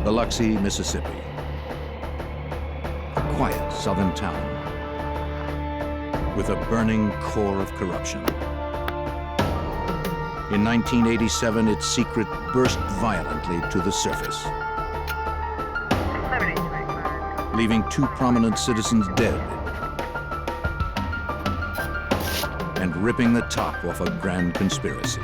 Biloxi, Mississippi. A quiet southern town with a burning core of corruption. In 1987, its secret burst violently to the surface, leaving 2 prominent citizens dead and ripping the top off a grand conspiracy.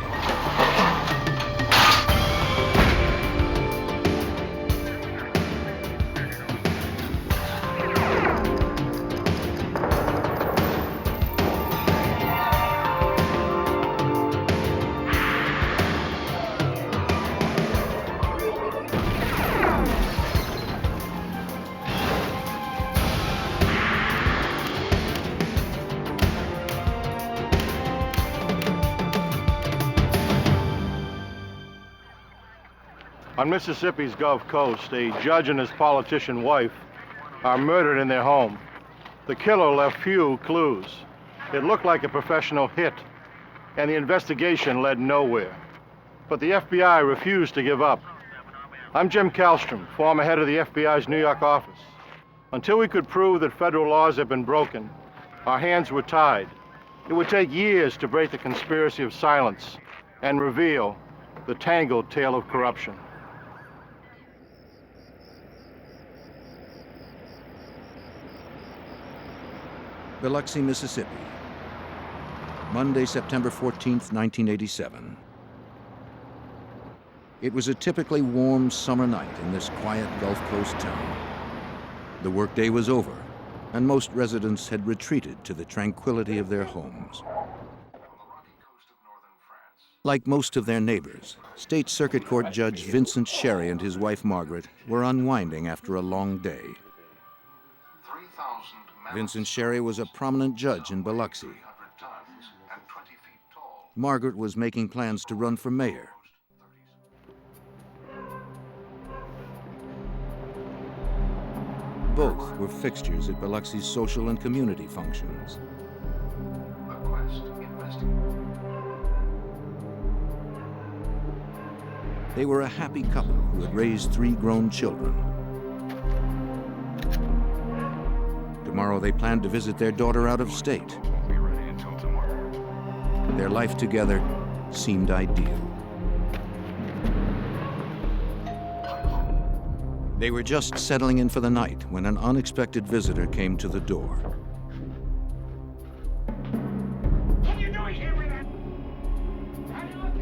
On Mississippi's Gulf Coast, a judge and his politician wife are murdered in their home. The killer left few clues. It looked like a professional hit, and the investigation led nowhere. But the FBI refused to give up. I'm Jim Kallstrom, former head of the FBI's New York office. Until we could prove that federal laws had been broken, our hands were tied. It would take years to break the conspiracy of silence and reveal the tangled tale of corruption. Biloxi, Mississippi. Monday, September 14th, 1987. It was a typically warm summer night in this quiet Gulf Coast town. The workday was over, and most residents had retreated to the tranquility of their homes. Like most of their neighbors, State Circuit Court Judge Vincent Sherry and his wife Margaret were unwinding after a long day. Vincent Sherry was a prominent judge in Biloxi. Margaret was making plans to run for mayor. Both were fixtures at Biloxi's social and community functions. They were a happy couple who had raised 3 grown children. Tomorrow they planned to visit their daughter out of state. Their life together seemed ideal. They were just settling in for the night when an unexpected visitor came to the door. What are you doing here with that? Can you look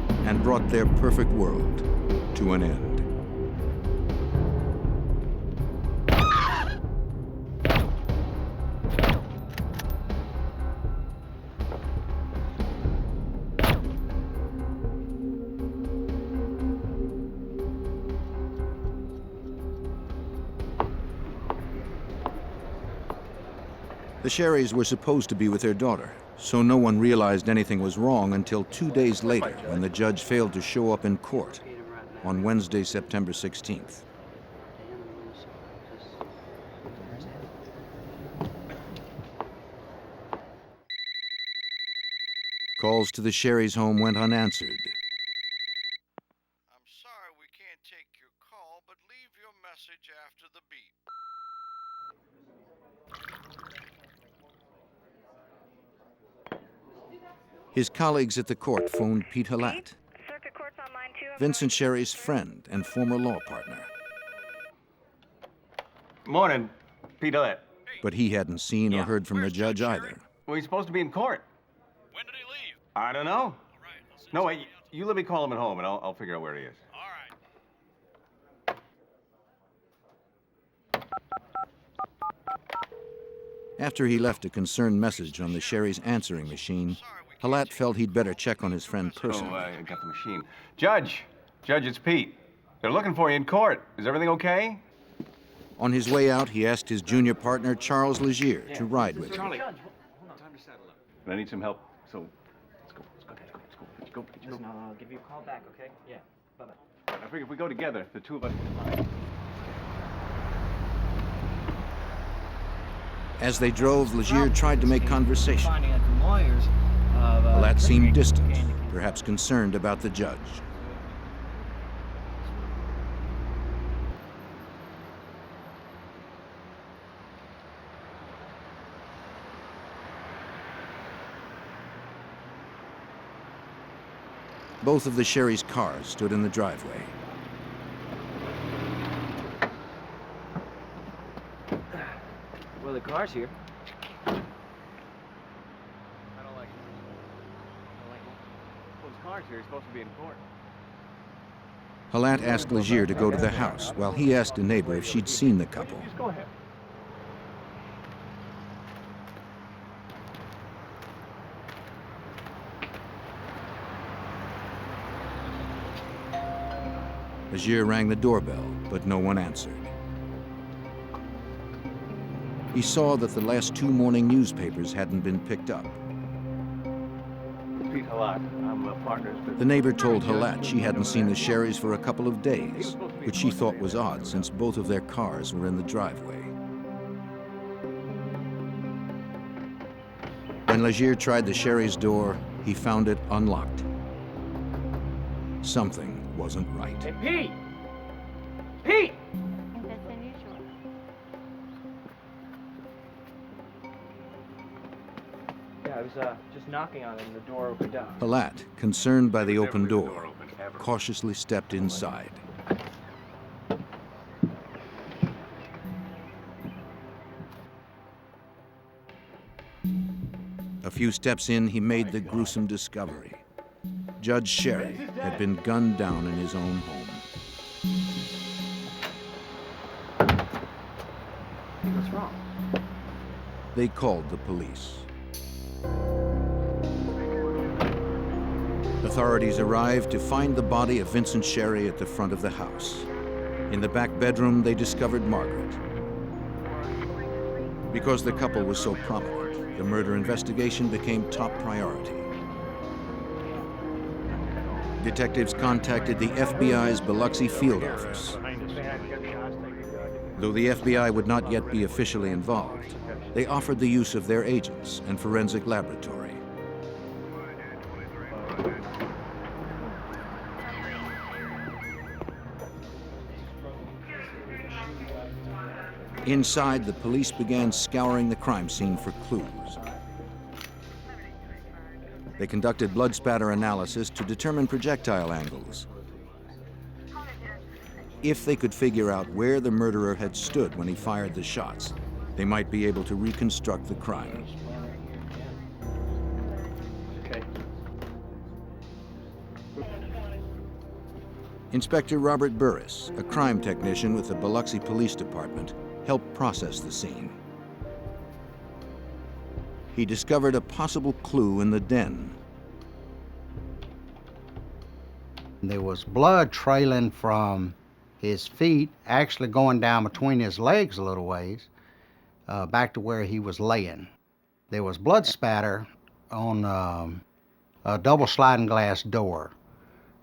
out? And brought their perfect world to an end. The Sherrys were supposed to be with their daughter, so no one realized anything was wrong until 2 days later when the judge failed to show up in court on Wednesday, September 16th. Calls to the Sherrys' home went unanswered. I'm sorry we can't take your call, but leave your message after the beep. His colleagues at the court phoned Pete Halat, Vincent Sherry's friend and former law partner. Morning, Pete Halat. But he hadn't seen or heard from the judge either. Well, he's supposed to be in court. When did he leave? I don't know. All right, I'll send No, somebody wait, else. you let me call him at home and I'll figure out where he is. All right. After he left a concerned message on the Sherry's answering machine, Halat felt he'd better check on his friend personally. Oh, I got the machine. Judge, it's Pete. They're looking for you in court. Is everything okay? On his way out, he asked his junior partner, Charles Legier, to ride with him. Charlie, hold on, time to saddle up. And I need some help, so let's go. Listen, I'll give you a call back, okay? Yeah, bye-bye. I figure if we go together, the two of us. As they drove, Legier tried to make conversation. Finding out from lawyers. Halat seemed distant, perhaps concerned about the judge. Both of the Sherry's cars stood in the driveway. Well, the car's here. I don't like it. Well, his car's here. He's supposed to be in court. Halat asked Legier to go to the house, while he asked a neighbor if she'd seen the couple. Just go ahead. Legier rang the doorbell, but no one answered. He saw that the last 2 morning newspapers hadn't been picked up. Pete Halat. I'm partners with... The neighbor told Halat she hadn't seen the Sherrys for a couple of days, which she thought was odd since both of their cars were in the driveway. When Legier tried the Sherry's door, he found it unlocked. Something wasn't right. Hey, Pete! Pete! That's unusual. Yeah, I was just knocking on it and the door opened up. Halat, concerned by the open door, cautiously stepped inside. A few steps in, he made the gruesome discovery. Judge Sherry had been gunned down in his own home. Hey, what's wrong? They called the police. Authorities arrived to find the body of Vincent Sherry at the front of the house. In the back bedroom, they discovered Margaret. Because the couple was so prominent, the murder investigation became top priority. Detectives contacted the FBI's Biloxi field office. Though the FBI would not yet be officially involved, they offered the use of their agents and forensic laboratory. Inside, the police began scouring the crime scene for clues. They conducted blood spatter analysis to determine projectile angles. If they could figure out where the murderer had stood when he fired the shots, they might be able to reconstruct the crime. Okay. Inspector Robert Burris, a crime technician with the Biloxi Police Department, helped process the scene. He discovered a possible clue in the den. There was blood trailing from his feet, actually going down between his legs a little ways, back to where he was laying. There was blood spatter on a double sliding glass door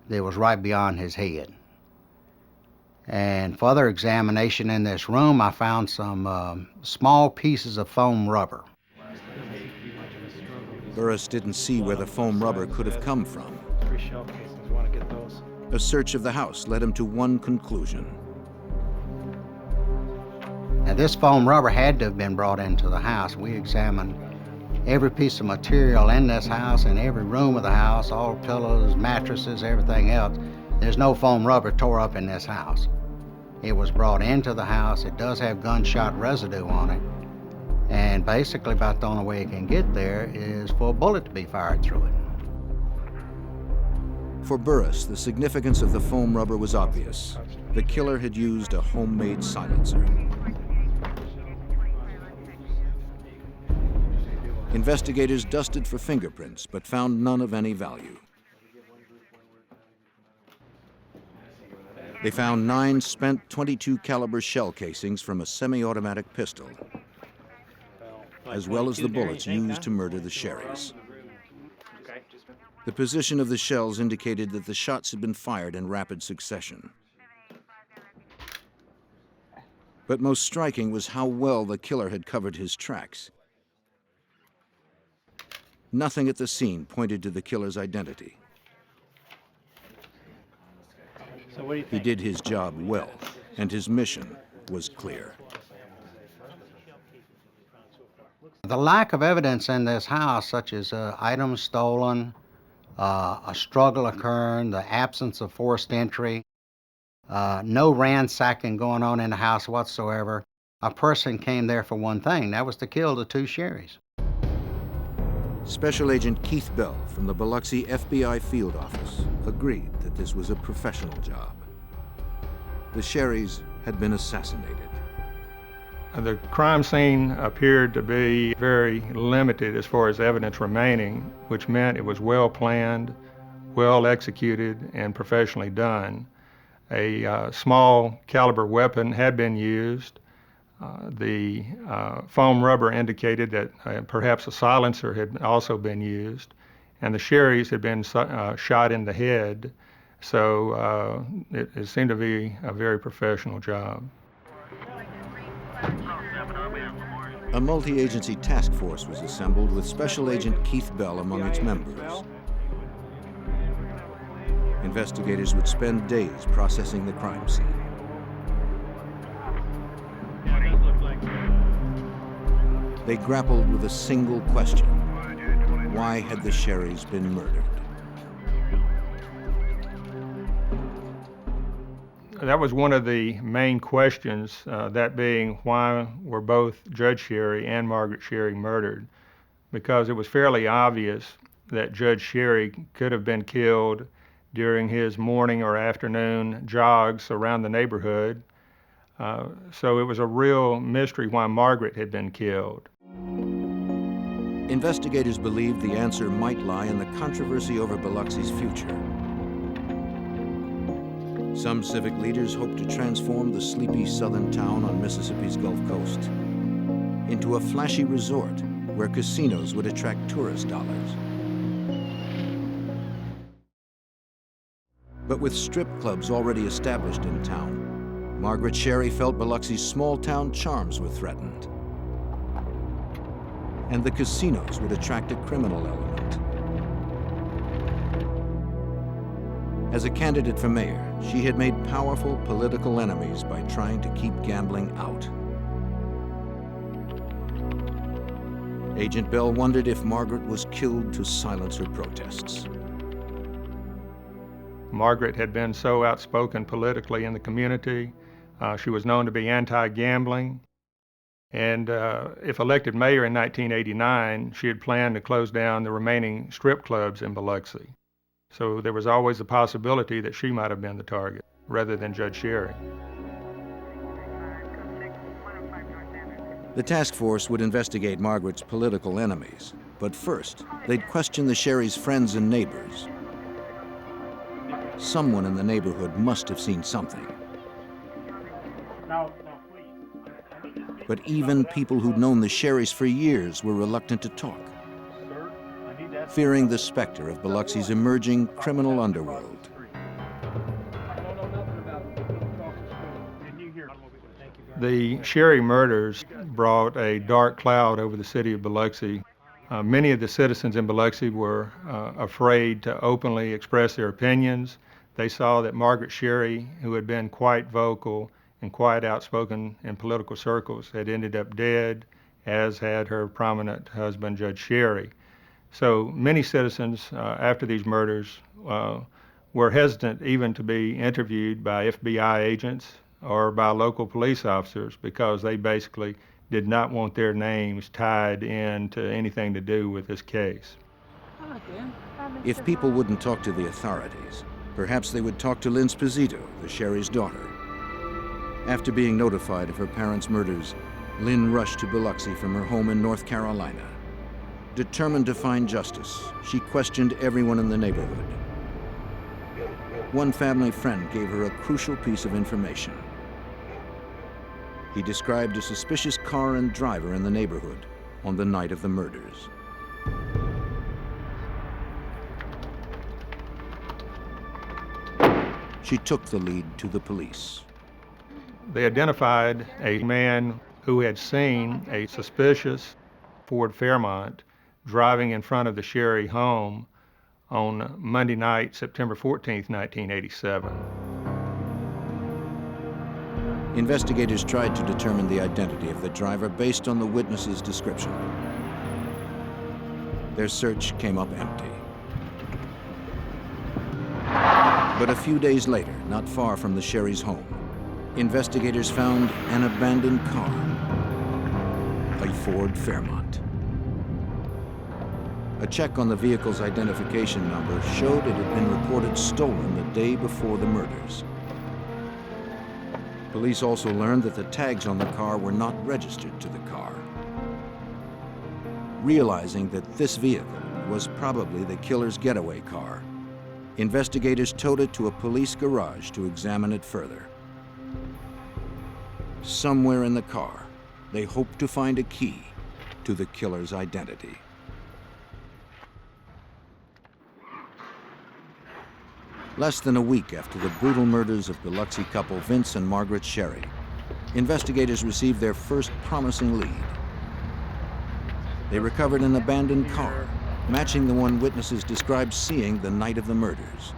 that was right beyond his head. And further examination in this room, I found some small pieces of foam rubber. Burris didn't see where the foam rubber could have come from. 3 shell casings, want to get those? A search of the house led him to one conclusion. Now this foam rubber had to have been brought into the house. We examined every piece of material in this house, in every room of the house, all pillows, mattresses, everything else. There's no foam rubber tore up in this house. It was brought into the house. It does have gunshot residue on it. And basically about the only way it can get there is for a bullet to be fired through it. For Burris, the significance of the foam rubber was obvious. The killer had used a homemade silencer. Investigators dusted for fingerprints, but found none of any value. They found 9 spent .22 caliber shell casings from a semi-automatic pistol, as well as the bullets used to murder the Sherrys. The position of the shells indicated that the shots had been fired in rapid succession. But most striking was how well the killer had covered his tracks. Nothing at the scene pointed to the killer's identity. He did his job well, and his mission was clear. The lack of evidence in this house, such as items stolen, a struggle occurring, the absence of forced entry, no ransacking going on in the house whatsoever. A person came there for one thing, that was to kill the two Sherrys. Special Agent Keith Bell from the Biloxi FBI field office agreed that this was a professional job. The Sherrys had been assassinated. The crime scene appeared to be very limited as far as evidence remaining, which meant it was well planned, well executed, and professionally done. A small caliber weapon had been used. The foam rubber indicated that perhaps a silencer had also been used, and the Sherrys had been shot in the head, so it seemed to be a very professional job. A multi-agency task force was assembled with Special Agent Keith Bell among its members. Investigators would spend days processing the crime scene. They grappled with a single question: why had the Sherrys been murdered? That was one of the main questions, that being why were both Judge Sherry and Margaret Sherry murdered? Because it was fairly obvious that Judge Sherry could have been killed during his morning or afternoon jogs around the neighborhood. So it was a real mystery why Margaret had been killed. Investigators believed the answer might lie in the controversy over Biloxi's future. Some civic leaders hoped to transform the sleepy southern town on Mississippi's Gulf Coast into a flashy resort where casinos would attract tourist dollars. But with strip clubs already established in town, Margaret Sherry felt Biloxi's small-town charms were threatened. And the casinos would attract a criminal element. As a candidate for mayor, she had made powerful political enemies by trying to keep gambling out. Agent Bell wondered if Margaret was killed to silence her protests. Margaret had been so outspoken politically in the community. She was known to be anti-gambling. And if elected mayor in 1989, she had planned to close down the remaining strip clubs in Biloxi. So there was always the possibility that she might have been the target, rather than Judge Sherry. The task force would investigate Margaret's political enemies, but first, they'd question the Sherrys' friends and neighbors. Someone in the neighborhood must have seen something. But even people who'd known the Sherrys for years were reluctant to talk, fearing the specter of Biloxi's emerging criminal underworld. The Sherry murders brought a dark cloud over the city of Biloxi. Many of the citizens in Biloxi were afraid to openly express their opinions. They saw that Margaret Sherry, who had been quite vocal and quite outspoken in political circles, had ended up dead, as had her prominent husband, Judge Sherry. So many citizens after these murders were hesitant even to be interviewed by FBI agents or by local police officers because they basically did not want their names tied into anything to do with this case. If people wouldn't talk to the authorities, perhaps they would talk to Lynn Sposito, the Sherry's daughter. After being notified of her parents' murders, Lynn rushed to Biloxi from her home in North Carolina. Determined to find justice, she questioned everyone in the neighborhood. One family friend gave her a crucial piece of information. He described a suspicious car and driver in the neighborhood on the night of the murders. She took the lead to the police. They identified a man who had seen a suspicious Ford Fairmont driving in front of the Sherry home on Monday night, September 14th, 1987. Investigators tried to determine the identity of the driver based on the witness's description. Their search came up empty. But a few days later, not far from the Sherry's home, investigators found an abandoned car, a Ford Fairmont. A check on the vehicle's identification number showed it had been reported stolen the day before the murders. Police also learned that the tags on the car were not registered to the car. Realizing that this vehicle was probably the killer's getaway car, investigators towed it to a police garage to examine it further. Somewhere in the car, they hoped to find a key to the killer's identity. Less than a week after the brutal murders of Biloxi couple Vince and Margaret Sherry, investigators received their first promising lead. They recovered an abandoned car, matching the one witnesses described seeing the night of the murders.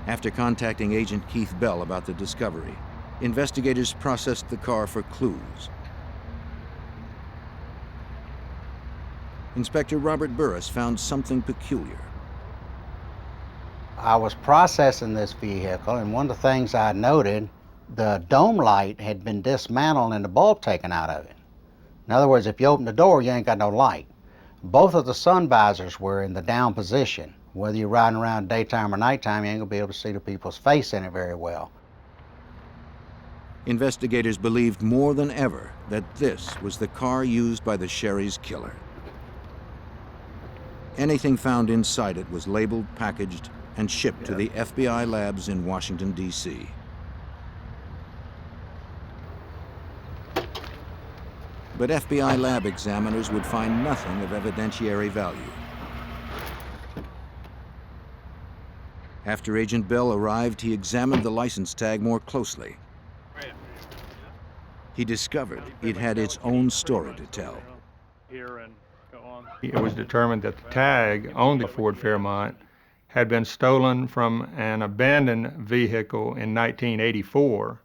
After contacting Agent Keith Bell about the discovery, investigators processed the car for clues. Inspector Robert Burris found something peculiar. I was processing this vehicle, and one of the things I noted, the dome light had been dismantled and the bulb taken out of it. In other words, if you open the door, you ain't got no light. Both of the sun visors were in the down position. Whether you're riding around daytime or nighttime, you ain't gonna be able to see the people's face in it very well. Investigators believed more than ever that this was the car used by the Sherry's killer. Anything found inside it was labeled, packaged, and shipped to the FBI labs in Washington, D.C. But FBI lab examiners would find nothing of evidentiary value. After Agent Bell arrived, he examined the license tag more closely. He discovered it had its own story to tell. It was determined that the tag on the Ford Fairmont had been stolen from an abandoned vehicle in 1984,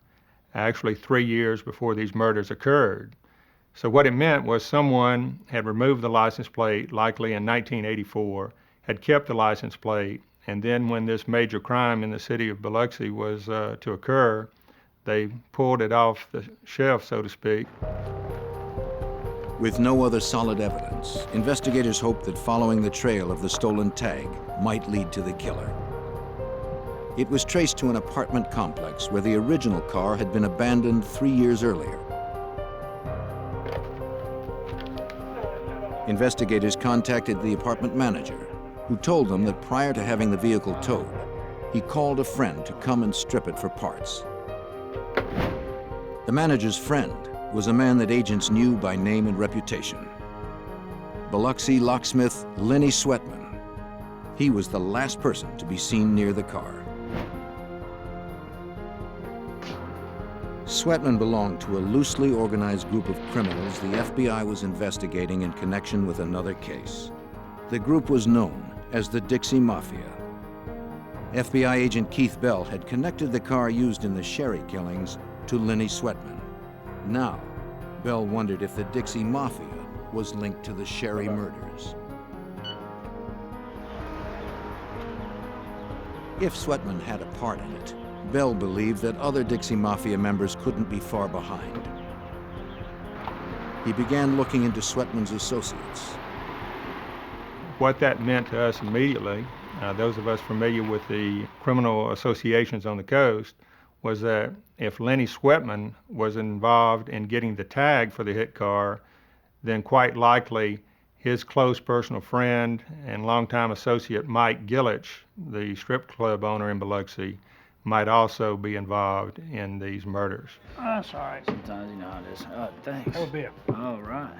actually 3 years before these murders occurred. So what it meant was someone had removed the license plate, likely in 1984, had kept the license plate, and then when this major crime in the city of Biloxi was to occur, they pulled it off the shelf, so to speak. With no other solid evidence, investigators hoped that following the trail of the stolen tag might lead to the killer. It was traced to an apartment complex where the original car had been abandoned 3 years earlier. Investigators contacted the apartment manager, who told them that prior to having the vehicle towed, he called a friend to come and strip it for parts. The manager's friend was a man that agents knew by name and reputation. Biloxi locksmith Lenny Sweatman. He was the last person to be seen near the car. Sweatman belonged to a loosely organized group of criminals the FBI was investigating in connection with another case. The group was known as the Dixie Mafia. FBI agent Keith Bell had connected the car used in the Sherry killings to Lenny Sweatman. Now, Bell wondered if the Dixie Mafia was linked to the Sherry murders. If Sweatman had a part in it, Bell believed that other Dixie Mafia members couldn't be far behind. He began looking into Sweatman's associates. What that meant to us immediately, those of us familiar with the criminal associations on the coast, was that if Lenny Sweatman was involved in getting the tag for the hit car, then quite likely his close personal friend and longtime associate Mike Gillich, the strip club owner in Biloxi, might also be involved in these murders. That's all right. Sometimes you know how it is. Thanks. Have a beer. All right.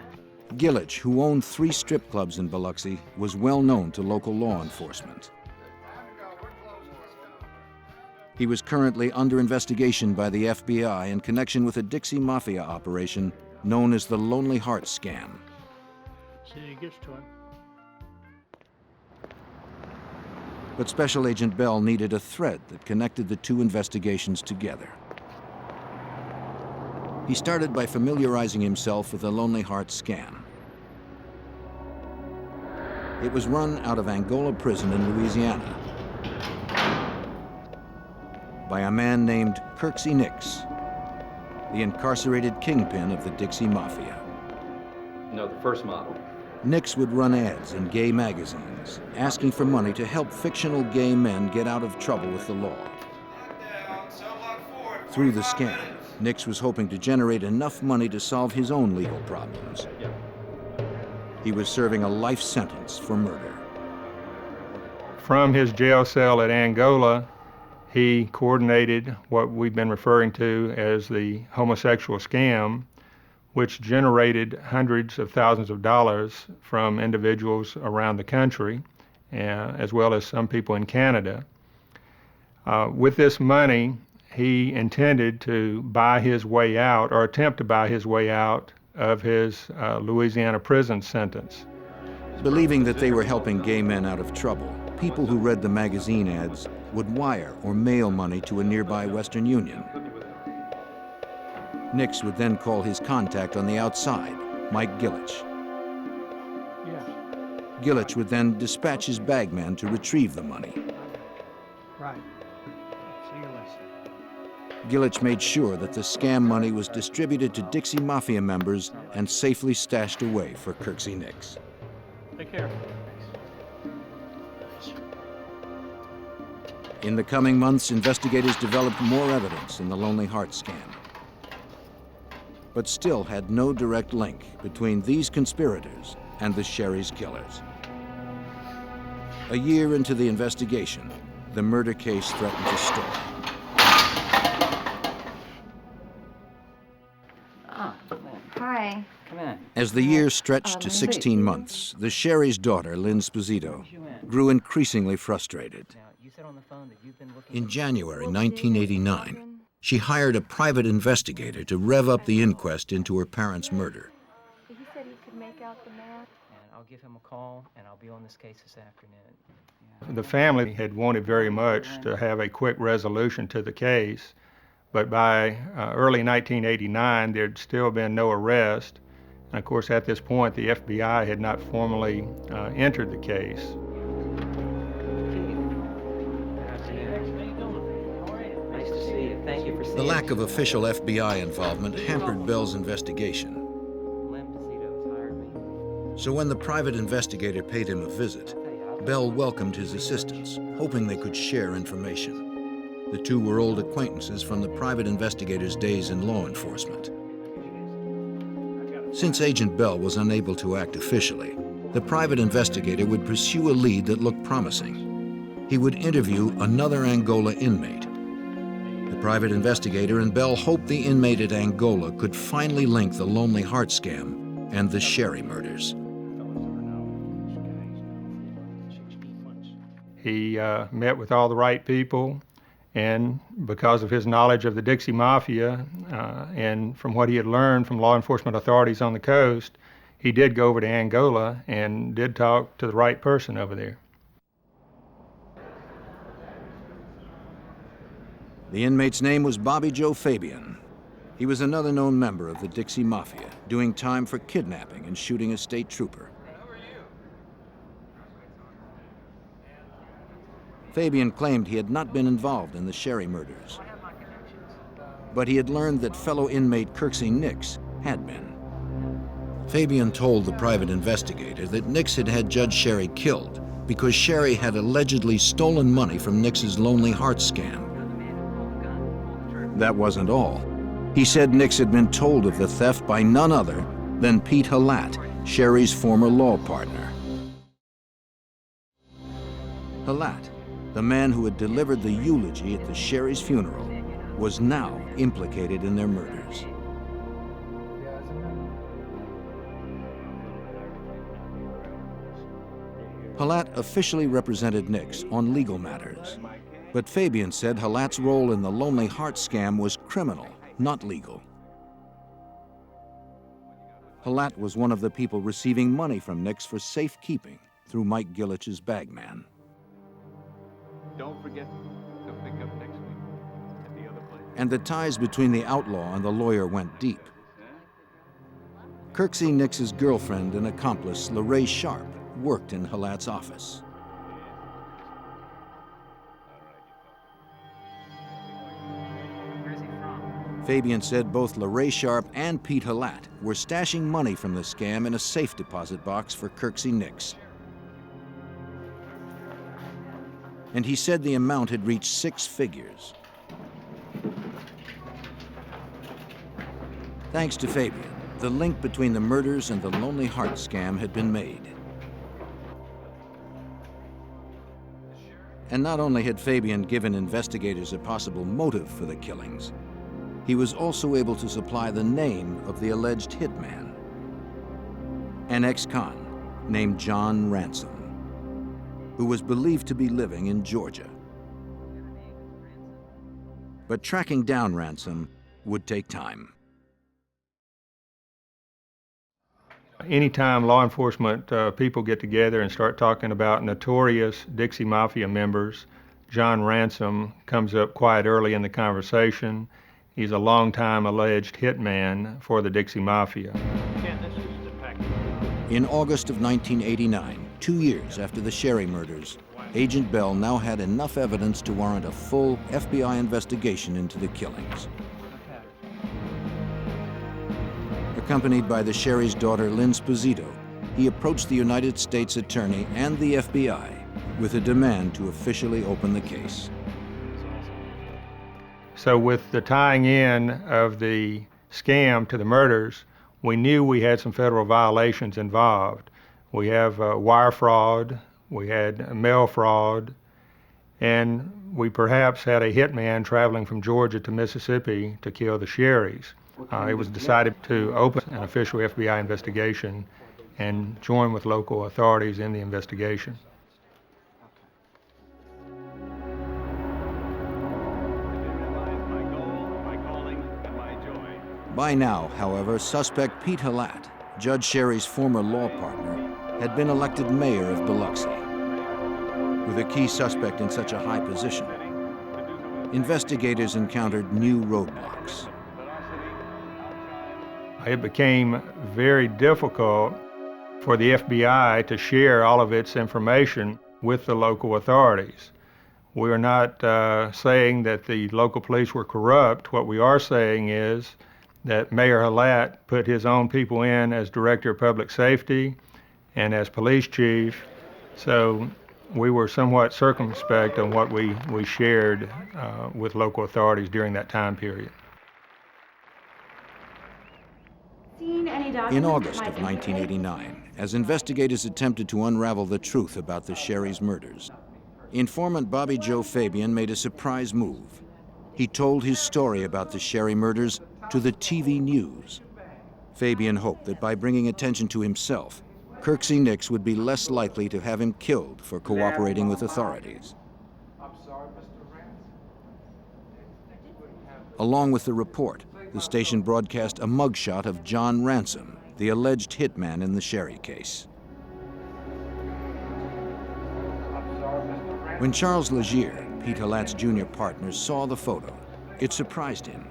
Gillich, who owned 3 strip clubs in Biloxi, was well known to local law enforcement. He was currently under investigation by the FBI in connection with a Dixie Mafia operation known as the Lonely Heart Scam. See, he gets to him. But Special Agent Bell needed a thread that connected the two investigations together. He started by familiarizing himself with the Lonely Heart scam. It was run out of Angola prison in Louisiana by a man named Kirsy Nicks, the incarcerated kingpin of the Dixie Mafia. No, the first model. Nicks would run ads in gay magazines, asking for money to help fictional gay men get out of trouble with the law. Through the scam, Nicks was hoping to generate enough money to solve his own legal problems. He was serving a life sentence for murder. From his jail cell at Angola, he coordinated what we've been referring to as the homosexual scam, which generated hundreds of thousands of dollars from individuals around the country, as well as some people in Canada. With this money, he intended to buy his way out, or attempt to buy his way out, of his Louisiana prison sentence. Believing that they were helping gay men out of trouble, people who read the magazine ads would wire or mail money to a nearby Western Union. Nicks would then call his contact on the outside, Mike Gillich. Gillich would then dispatch his bagman to retrieve the money. Right. See you later. Gillich made sure that the scam money was distributed to Dixie Mafia members and safely stashed away for Kirsy Nicks. Take care. In the coming months, investigators developed more evidence in the Lonely Heart scam, but still had no direct link between these conspirators and the Sherry's killers. A year into the investigation, the murder case threatened to stall. Hi. Come in. As the year stretched to 16 months, the Sherry's daughter, Lynn Sposito, grew increasingly frustrated. You said on the phone that you've been looking. In January 1989, she hired a private investigator to rev up the inquest into her parents' murder. He said he could make out the man. And I'll give him a call, and I'll be on this case this afternoon. The family had wanted very much to have a quick resolution to the case, but by early 1989, there'd still been no arrest. And of course, at this point, the FBI had not formally entered the case. Nice to see you. Thank you for seeing The lack of me. official FBI involvement hampered Bell's investigation. Lynn Pizito's hired me. So when the private investigator paid him a visit, Bell welcomed his assistants, hoping they could share information. The two were old acquaintances from the private investigator's days in law enforcement. Since Agent Bell was unable to act officially, the private investigator would pursue a lead that looked promising. He would interview another Angola inmate. The private investigator and Bell hoped the inmate at Angola could finally link the Lonely Heart scam and the Sherry murders. He met with all the right people, and because of his knowledge of the Dixie Mafia and from what he had learned from law enforcement authorities on the coast, he did go over to Angola and did talk to the right person over there. The inmate's name was Bobby Joe Fabian. He was another known member of the Dixie Mafia, doing time for kidnapping and shooting a state trooper. Fabian claimed he had not been involved in the Sherry murders, but he had learned that fellow inmate Kirsy Nicks had been. Fabian told the private investigator that Nicks had had Judge Sherry killed because Sherry had allegedly stolen money from Nicks's Lonely Heart scam. That wasn't all. He said Nicks had been told of the theft by none other than Pete Halat, Sherry's former law partner. Halat, the man who had delivered the eulogy at the Sherry's funeral, was now implicated in their murders. Halat officially represented Nicks on legal matters, but Fabian said Halat's role in the Lonely Heart scam was criminal, not legal. Halat was one of the people receiving money from Nicks for safekeeping through Mike Gillich's bagman. don't forget to pick up next week at the other place. And the ties between the outlaw and the lawyer went deep. Kirsy Nicks' girlfriend and accomplice, Lorraine Sharp, worked in Halat's office. Where's he from? Fabian said both Lorraine Sharp and Pete Halat were stashing money from the scam in a safe deposit box for Kirsy Nicks. And he said the amount had reached 6 figures. Thanks to Fabian, the link between the murders and the Lonely Heart scam had been made. And not only had Fabian given investigators a possible motive for the killings, he was also able to supply the name of the alleged hitman, an ex-con named John Ransom, who was believed to be living in Georgia. But tracking down Ransom would take time. Anytime law enforcement people get together and start talking about notorious Dixie Mafia members, John Ransom comes up quite early in the conversation. He's a longtime alleged hitman for the Dixie Mafia. In August of 1989, 2 years after the Sherry murders, Agent Bell now had enough evidence to warrant a full FBI investigation into the killings. Accompanied by the Sherry's daughter, Lynn Sposito, he approached the United States Attorney and the FBI with a demand to officially open the case. So with the tying in of the scam to the murders, we knew we had some federal violations involved. We have wire fraud, we had mail fraud, and we perhaps had a hitman traveling from Georgia to Mississippi to kill the Sherrys. It was decided to open an official FBI investigation and join with local authorities in the investigation. By now, however, suspect Pete Halat, Judge Sherry's former law partner, had been elected mayor of Biloxi. With a key suspect in such a high position, investigators encountered new roadblocks. It became very difficult for the FBI to share all of its information with the local authorities. We are not saying that the local police were corrupt. What we are saying is that Mayor Halat put his own people in as Director of Public Safety and as Police Chief, so we were somewhat circumspect on what we shared with local authorities during that time period. In August of 1989, as investigators attempted to unravel the truth about the Sherry's murders, informant Bobby Joe Fabian made a surprise move. He told his story about the Sherry murders to the TV news. Fabian hoped that by bringing attention to himself, Kirsy Nicks would be less likely to have him killed for cooperating with authorities. Along with the report, the station broadcast a mugshot of John Ransom, the alleged hitman in the Sherry case. When Charles Legier, Pete Halat's junior partner, saw the photo, it surprised him.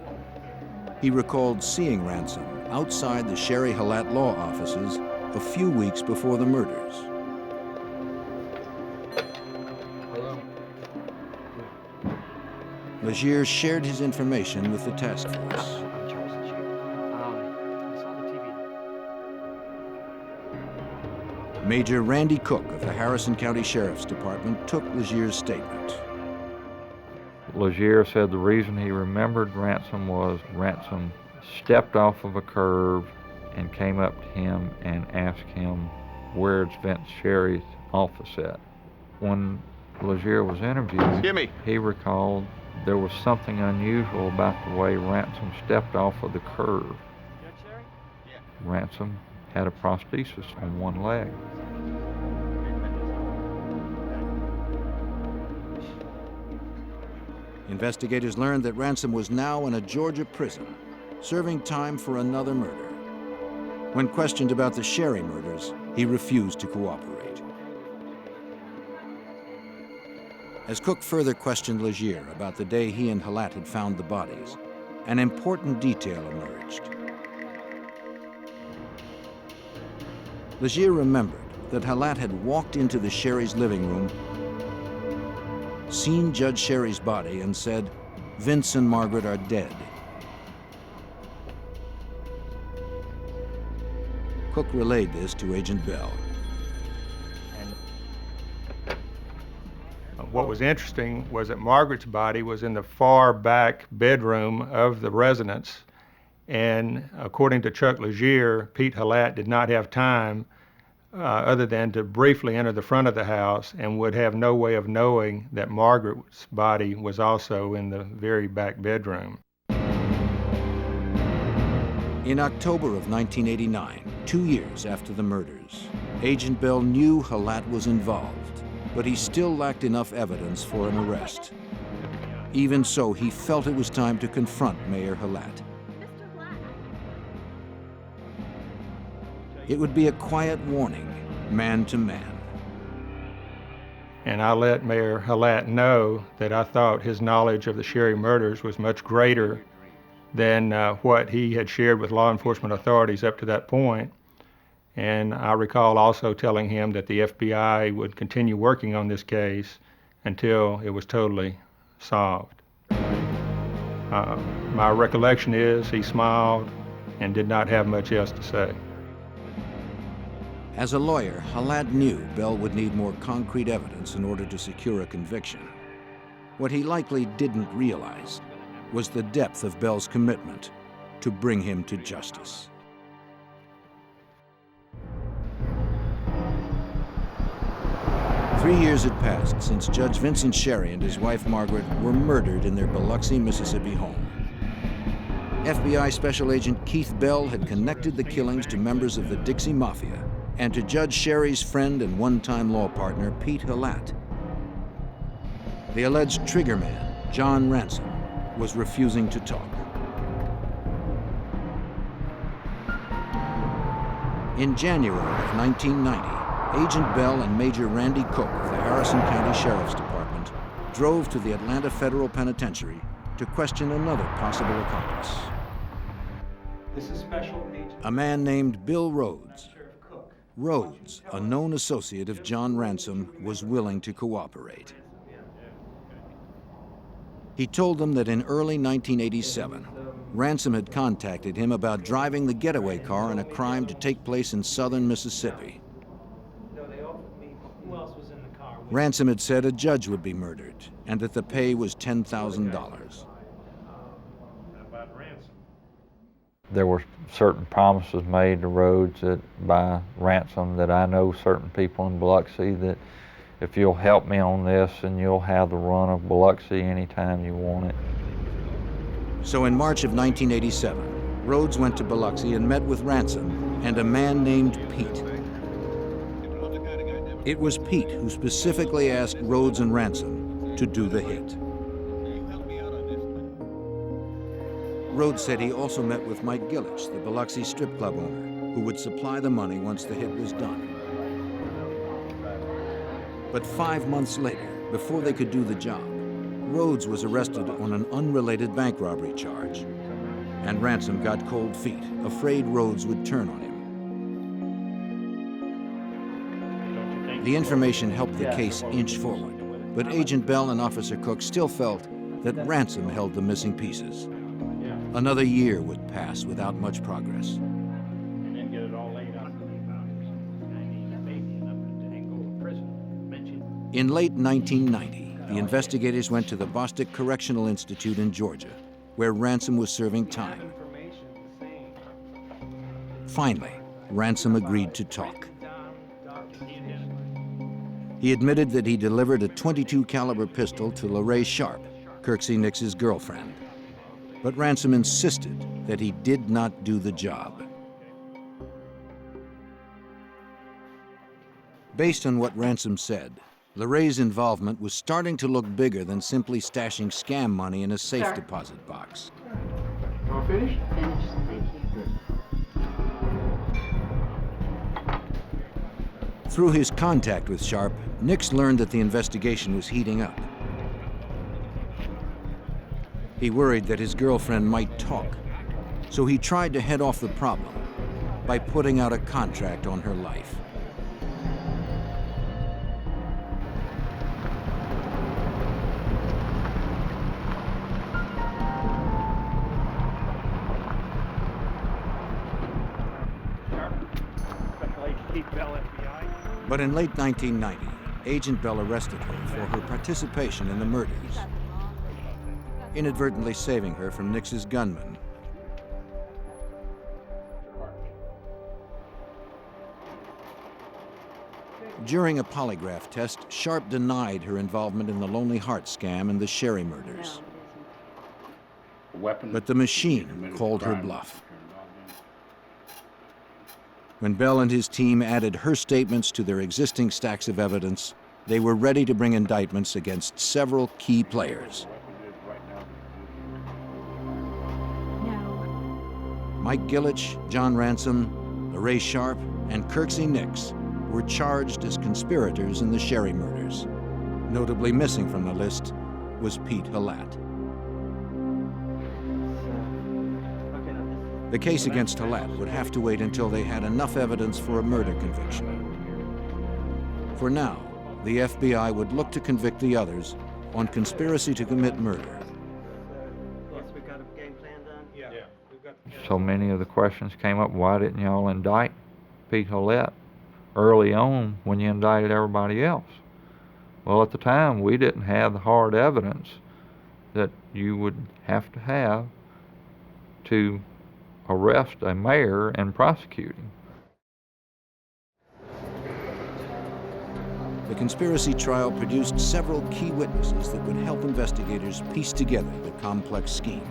He recalled seeing Ransom outside the Sherry Halat law offices a few weeks before the murders. Legier shared his information with the task force. Major Randy Cook of the Harrison County Sheriff's Department took Legier's statement. Legier said the reason he remembered Ransom was Ransom stepped off of a curb and came up to him and asked him, "Where's Vince Sherry's office at?" When Legier was interviewed, he recalled there was something unusual about the way Ransom stepped off of the curb. Ransom had a prosthesis on one leg. Investigators learned that Ransom was now in a Georgia prison, serving time for another murder. When questioned about the Sherry murders, he refused to cooperate. As Cook further questioned Legier about the day he and Halat had found the bodies, an important detail emerged. Legier remembered that Halat had walked into the Sherry's living room, seen Judge Sherry's body, and said, "Vince and Margaret are dead." Cook relayed this to Agent Bell. What was interesting was that Margaret's body was in the far back bedroom of the residence, and according to Chuck Legier, Pete Halat did not have time other than to briefly enter the front of the house and would have no way of knowing that Margaret's body was also in the very back bedroom. In October of 1989, 2 years after the murders, Agent Bell knew Halat was involved, but he still lacked enough evidence for an arrest. Even so, he felt it was time to confront Mayor Halat. It would be a quiet warning, man to man. And I let Mayor Halat know that I thought his knowledge of the Sherry murders was much greater than what he had shared with law enforcement authorities up to that point. And I recall also telling him that the FBI would continue working on this case until it was totally solved. My recollection is he smiled and did not have much else to say. As a lawyer, Halat knew Bell would need more concrete evidence in order to secure a conviction. What he likely didn't realize was the depth of Bell's commitment to bring him to justice. Three years had passed since Judge Vincent Sherry and his wife Margaret were murdered in their Biloxi, Mississippi home. FBI Special Agent Keith Bell had connected the killings to members of the Dixie Mafia and to Judge Sherry's friend and one-time law partner, Pete Halat. The alleged triggerman, John Ransom, was refusing to talk. In January of 1990, Agent Bell and Major Randy Cook of the Harrison County Sheriff's Department drove to the Atlanta Federal Penitentiary to question another possible accomplice. This is Special Agent. A man named Bill Rhodes. Rhodes, a known associate of John Ransom, was willing to cooperate. He told them that in early 1987, Ransom had contacted him about driving the getaway car in a crime to take place in southern Mississippi. Ransom had said a judge would be murdered and that the pay was $10,000. There were certain promises made to Rhodes by Ransom that I know certain people in Biloxi that if you'll help me on this and you'll have the run of Biloxi anytime you want it. So in March of 1987, Rhodes went to Biloxi and met with Ransom and a man named Pete. It was Pete who specifically asked Rhodes and Ransom to do the hit. Rhodes said he also met with Mike Gillich, the Biloxi strip club owner, who would supply the money once the hit was done. But 5 months later, before they could do the job, Rhodes was arrested on an unrelated bank robbery charge, and Ransom got cold feet, afraid Rhodes would turn on him. The information helped the case inch forward, but Agent Bell and Officer Cook still felt that Ransom held the missing pieces. Another year would pass without much progress. In late 1990, the investigators went to the Bostick Correctional Institute in Georgia, where Ransom was serving time. Finally, Ransom agreed to talk. He admitted that he delivered a .22 caliber pistol to Lorraine Sharp, Kirsy Nicks' girlfriend. But Ransom insisted that he did not do the job. Based on what Ransom said, Lorraine's involvement was starting to look bigger than simply stashing scam money in a safe deposit box. All finished? Finished, thank you. Through his contact with Sharp, Nicks learned that the investigation was heating up He worried that his girlfriend might talk, so he tried to head off the problem by putting out a contract on her life. But in late 1990, Agent Bell arrested her for her participation in the murders, inadvertently saving her from Nicks's gunman. During a polygraph test, Sharp denied her involvement in the Lonely Heart scam and the Sherry murders. But the machine called her bluff. When Bell and his team added her statements to their existing stacks of evidence, they were ready to bring indictments against several key players. Mike Gillich, John Ransom, LaRae Sharp, and Kirsy Nicks were charged as conspirators in the Sherry murders. Notably missing from the list was Pete Halat. The case against Halat would have to wait until they had enough evidence for a murder conviction. For now, the FBI would look to convict the others on conspiracy to commit murder. So many of the questions came up, why didn't y'all indict Pete Halat early on when you indicted everybody else? Well, at the time, we didn't have the hard evidence that you would have to arrest a mayor and prosecute him. The conspiracy trial produced several key witnesses that would help investigators piece together the complex scheme.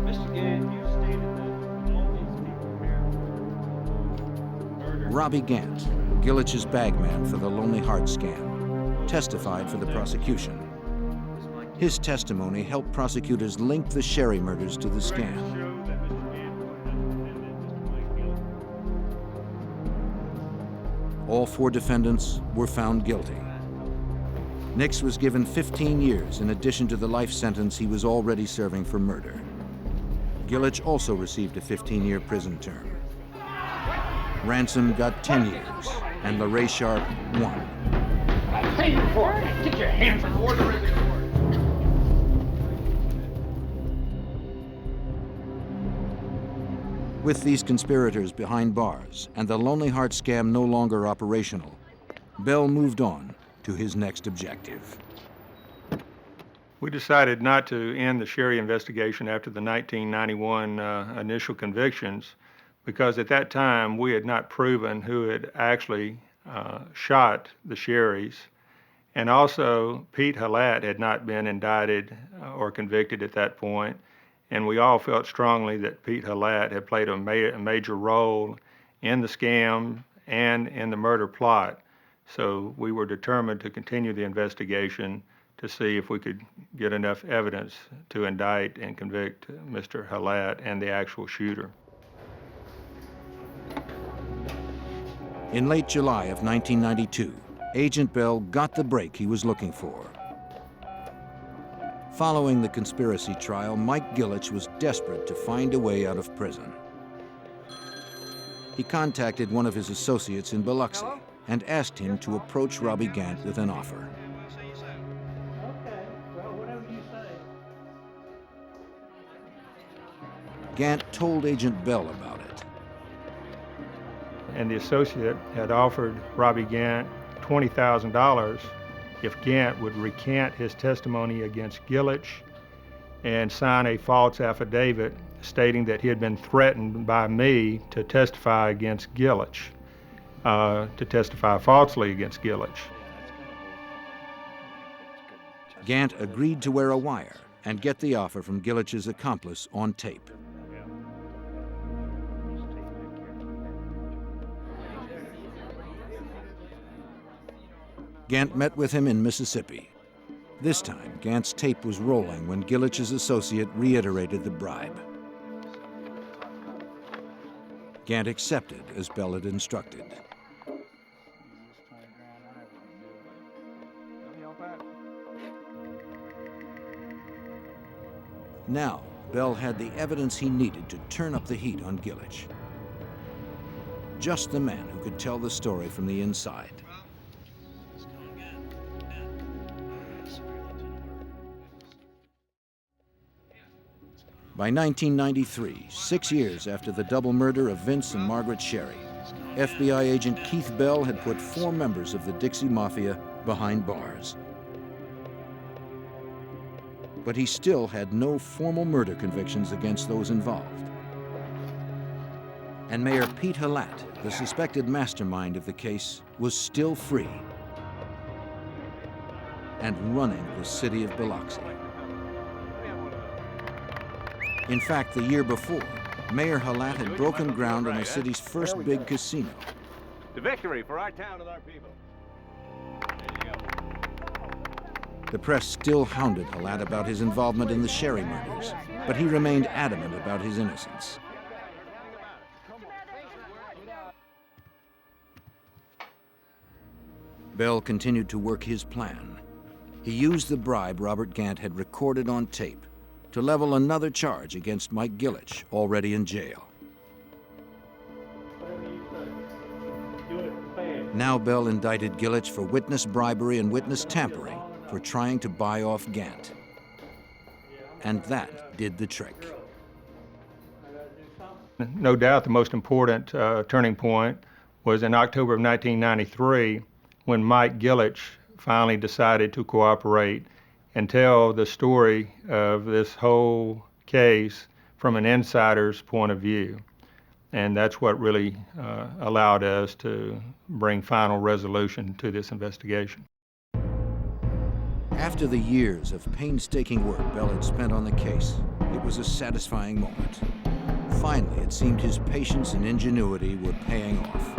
Mr. Gant, you stated that all these people here murdered. Robbie Gant, Gillich's bagman for the Lonely Heart scam, testified for the prosecution. His testimony helped prosecutors link the Sherry murders to the scam. All 4 defendants were found guilty. Nicks was given 15 years in addition to the life sentence he was already serving for murder. Gillich also received a 15-year prison term. Ransom got 10 years, and LaRae Sharp 1. I'll pay you for it. Get your hands on order in the court. With these conspirators behind bars and the Lonely Heart scam no longer operational, Bell moved on to his next objective. We decided not to end the Sherry investigation after the 1991 initial convictions because at that time we had not proven who had actually shot the Sherrys, and also Pete Halat had not been indicted or convicted at that point. And we all felt strongly that Pete Halat had played a major role in the scam and in the murder plot. So we were determined to continue the investigation to see if we could get enough evidence to indict and convict Mr. Halat and the actual shooter. In late July of 1992, Agent Bell got the break he was looking for. Following the conspiracy trial, Mike Gillich was desperate to find a way out of prison. He contacted one of his associates in Biloxi and asked him to approach Robbie Gant with an offer. Okay, well, whatever you say. Gant told Agent Bell about it. And the associate had offered Robbie Gant $20,000 if Gant would recant his testimony against Gillich and sign a false affidavit stating that he had been threatened by me to testify against Gillich, to testify falsely against Gillich. Gant agreed to wear a wire and get the offer from Gillich's accomplice on tape. Gant met with him in Mississippi. This time, Gant's tape was rolling when Gillich's associate reiterated the bribe. Gant accepted as Bell had instructed. Now, Bell had the evidence he needed to turn up the heat on Gillich. Just the man who could tell the story from the inside. By 1993, 6 years after the double murder of Vince and Margaret Sherry, FBI agent Keith Bell had put 4 members of the Dixie Mafia behind bars. But he still had no formal murder convictions against those involved. And Mayor Pete Halat, the suspected mastermind of the case, was still free and running the city of Biloxi. In fact, the year before, Mayor Halat had broken ground on the city's first big casino. The victory for our town and our people. The press still hounded Halat about his involvement in the Sherry murders, but he remained adamant about his innocence. Bell continued to work his plan. He used the bribe Robert Gant had recorded on tape to level another charge against Mike Gillich, already in jail. Now Bell indicted Gillich for witness bribery and witness tampering for trying to buy off Gant. And that did the trick. No doubt the most important turning point was in October of 1993 when Mike Gillich finally decided to cooperate and tell the story of this whole case from an insider's point of view. And that's what really allowed us to bring final resolution to this investigation. After the years of painstaking work Bell had spent on the case, it was a satisfying moment. Finally, it seemed his patience and ingenuity were paying off.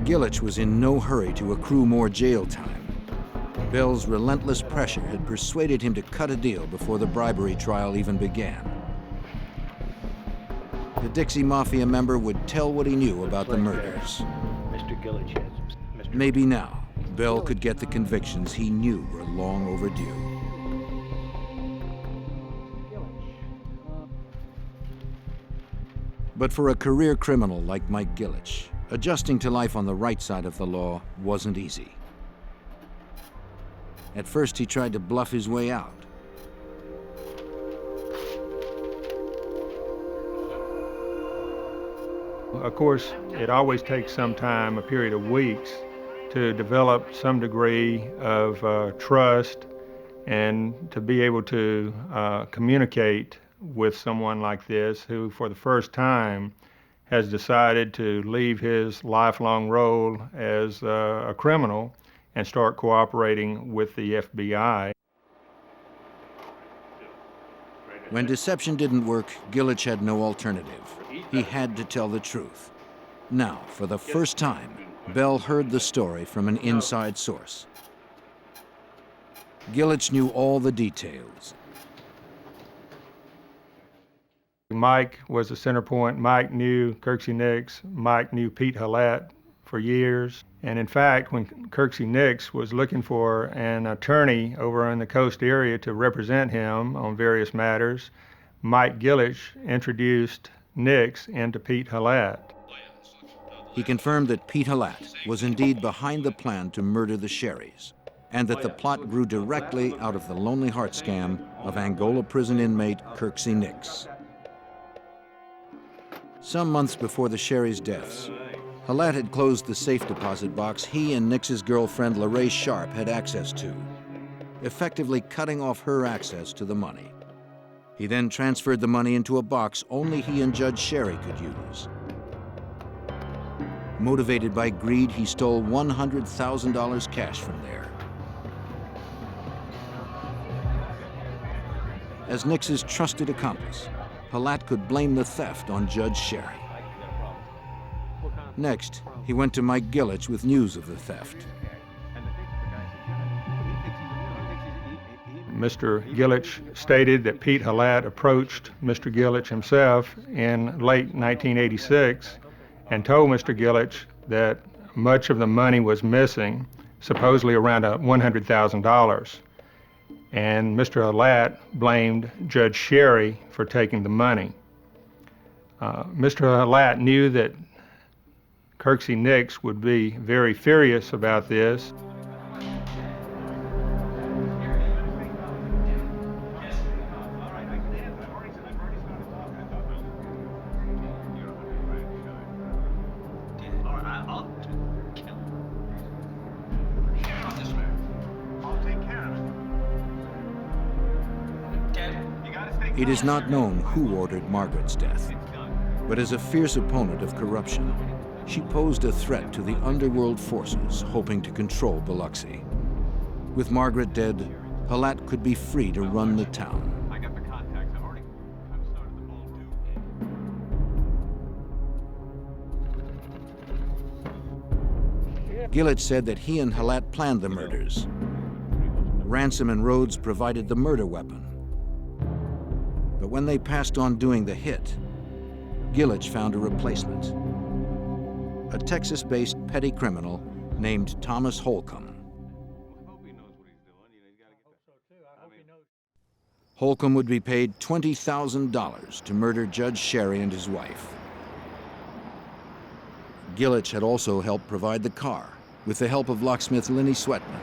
Gillich was in no hurry to accrue more jail time. Bell's relentless pressure had persuaded him to cut a deal before the bribery trial even began. The Dixie Mafia member would tell what he knew about the murders. Maybe now, Bell could get the convictions he knew were long overdue. But for a career criminal like Mike Gillich, adjusting to life on the right side of the law wasn't easy. At first, he tried to bluff his way out. Of course, it always takes some time, a period of weeks, to develop some degree of trust and to be able to communicate with someone like this who, for the first time, has decided to leave his lifelong role as a criminal and start cooperating with the FBI. When deception didn't work, Gillich had no alternative. He had to tell the truth. Now, for the first time, Bell heard the story from an inside source. Gillich knew all the details. Mike was the center point. Mike knew Kirsy Nicks. Mike knew Pete Halat for years. And in fact, when Kirsy Nicks was looking for an attorney over in the coast area to represent him on various matters, Mike Gillich introduced Nicks into Pete Halat. He confirmed that Pete Halat was indeed behind the plan to murder the Sherrys, and that the plot grew directly out of the Lonely Heart scam of Angola prison inmate Kirsy Nicks. Some months before the Sherrys' deaths, Halat had closed the safe deposit box he and Nicks's girlfriend LaRae Sharp had access to, effectively cutting off her access to the money. He then transferred the money into a box only he and Judge Sherry could use. Motivated by greed, he stole $100,000 cash from there. As Nicks's trusted accomplice, Halat could blame the theft on Judge Sherry. Next, he went to Mike Gillich with news of the theft. Mr. Gillich stated that Pete Halat approached Mr. Gillich himself in late 1986 and told Mr. Gillich that much of the money was missing, supposedly around $100,000. and Mr. Halat blamed Judge Sherry for taking the money. Mr. Halat knew that Kirsy Nicks would be very furious about this. It is not known who ordered Margaret's death, but as a fierce opponent of corruption, she posed a threat to the underworld forces hoping to control Biloxi. With Margaret dead, Halat could be free to run the town. I got the contacts. I've already started the ball too. Gillett said that he and Halat planned the murders. Ransom and Rhodes provided the murder weapon. But when they passed on doing the hit, Gillett found a replacement. A Texas-based petty criminal named Thomas Holcomb. Holcomb would be paid $20,000 to murder Judge Sherry and his wife. Gillett had also helped provide the car with the help of locksmith Lenny Sweatman.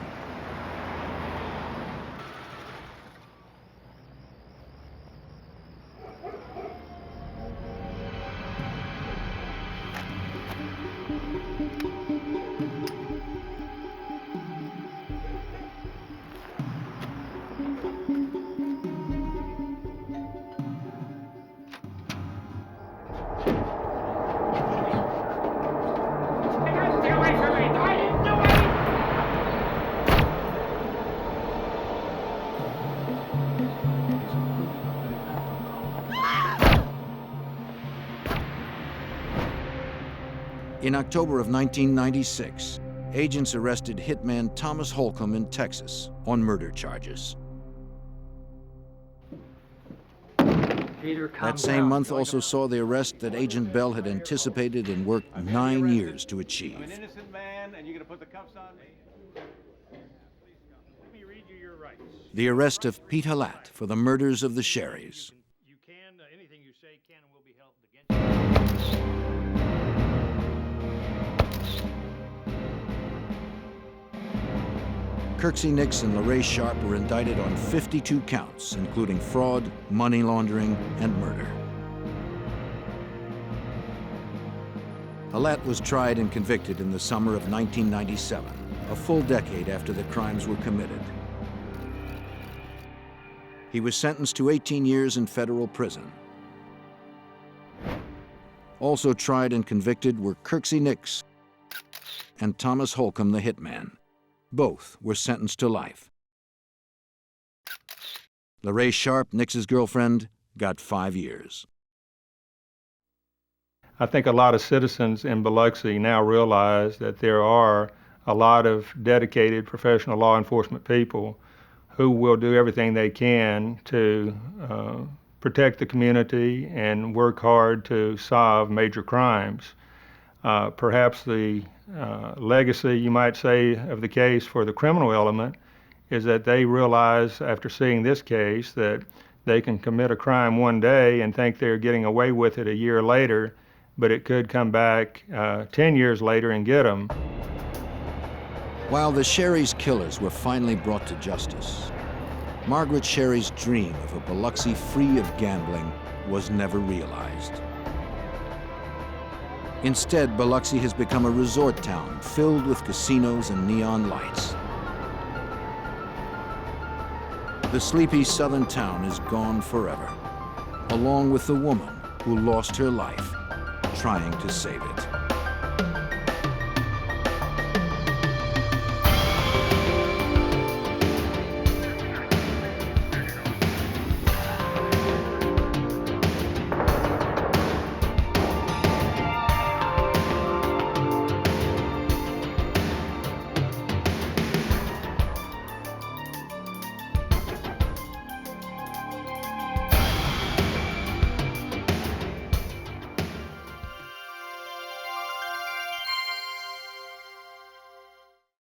Stay away from me! I didn't do anything! In October of 1996, agents arrested hitman Thomas Holcomb in Texas on murder charges. That same month also saw the arrest that Agent Bell had anticipated and worked 9 years to achieve. An innocent man, and you're gonna put the cuffs on me? Let me read you your rights. The arrest of Pete Halat for the murders of the Sherrys. You can, anything you say can and will be held against you. Kirsy Nicks and Larray Sharp were indicted on 52 counts, including fraud, money laundering, and murder. Halat was tried and convicted in the summer of 1997, a full decade after the crimes were committed. He was sentenced to 18 years in federal prison. Also tried and convicted were Kirsy Nicks and Thomas Holcomb, the hitman. Both were sentenced to life. Larray Sharp, Nicks's girlfriend, got 5 years. I think a lot of citizens in Biloxi now realize that there are a lot of dedicated professional law enforcement people who will do everything they can to protect the community and work hard to solve major crimes. Perhaps the legacy, you might say, of the case for the criminal element is that they realize after seeing this case that they can commit a crime one day and think they're getting away with it a year later, but it could come back 10 years later and get them. While the Sherry's killers were finally brought to justice, Margaret Sherry's dream of a Biloxi free of gambling was never realized. Instead, Biloxi has become a resort town filled with casinos and neon lights. The sleepy southern town is gone forever, along with the woman who lost her life trying to save it.